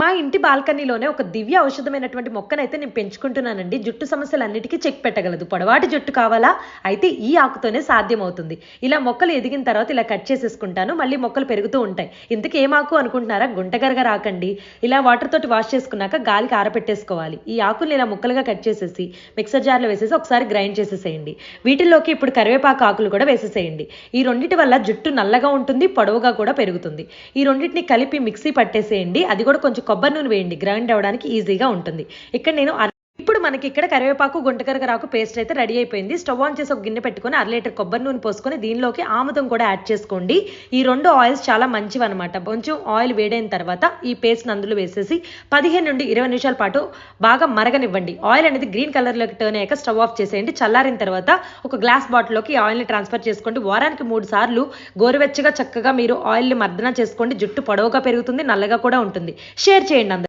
మా ఇంటి బాల్కనీలోనే ఒక దివ్య ఔషధమైనటువంటి మొక్కనైతే నేను పెంచుకుంటున్నానండి. జుట్టు సమస్యలన్నిటికీ చెక్ పెట్టగలదు. పొడవాటి జుట్టు కావాలా? అయితే ఈ ఆకుతోనే సాధ్యమవుతుంది. ఇలా మొక్కలు ఎదిగిన తర్వాత ఇలా కట్ చేసేసుకుంటాను. మళ్ళీ మొక్కలు పెరుగుతూ ఉంటాయి. ఇంతకీ ఏం ఆకు అనుకుంటున్నారా? గుంటగరగర ఆకండి. ఇలా వాటర్ తోటి వాష్ చేసుకున్నాక గాలికి ఆరపెట్టేసుకోవాలి. ఈ ఆకుల్ని ఇలా ముక్కలుగా కట్ చేసేసి మిక్సర్ జార్లో వేసేసి ఒకసారి గ్రైండ్ చేసేసేయండి. వీటిల్లోకి ఇప్పుడు కరివేపాకు ఆకులు కూడా వేసేసేయండి. ఈ రెండిటి వల్ల జుట్టు నల్లగా ఉంటుంది, పొడవుగా కూడా పెరుగుతుంది. ఈ రెండింటిని కలిపి మిక్సీ పట్టేసేయండి. అది కూడా కొంచెం కొబ్బరి నూనె వేయండి, గ్రైండ్ అవ్వడానికి ఈజీగా ఉంటుంది. ఇక్కడ నేను ఇప్పుడు మనకి ఇక్కడ కరివేపాకు గుంటకరగరాకు పేస్ట్ అయితే రెడీ అయిపోయింది. స్టవ్ ఆన్ చేసి ఒక గిన్నె పెట్టుకొని 1 లీటర్ కొబ్బరి నూనె పోసుకొని దీనిలోకి ఆముదం కూడా యాడ్ చేసుకోండి. ఈ 2 ఆయిల్స్ చాలా మంచివి అనమాట. కొంచెం ఆయిల్ వేడైన తర్వాత ఈ పేస్ట్ అందులో వేసేసి 15 నుండి 20 నిమిషాల పాటు బాగా మరగనివ్వండి. ఆయిల్ అనేది గ్రీన్ కలర్లోకి టర్న్ అయ్యాక స్టవ్ ఆఫ్ చేసేయండి. చల్లారిన తర్వాత ఒక గ్లాస్ బాటిల్లోకి ఆయిల్ని ట్రాన్స్ఫర్ చేసుకోండి. వారానికి 3 సార్లు గోరువెచ్చగా చక్కగా మీరు ఆయిల్ని మర్దన చేసుకోండి. జుట్టు పొడవుగా పెరుగుతుంది, నల్లగా కూడా ఉంటుంది. షేర్ చేయండి అందరూ.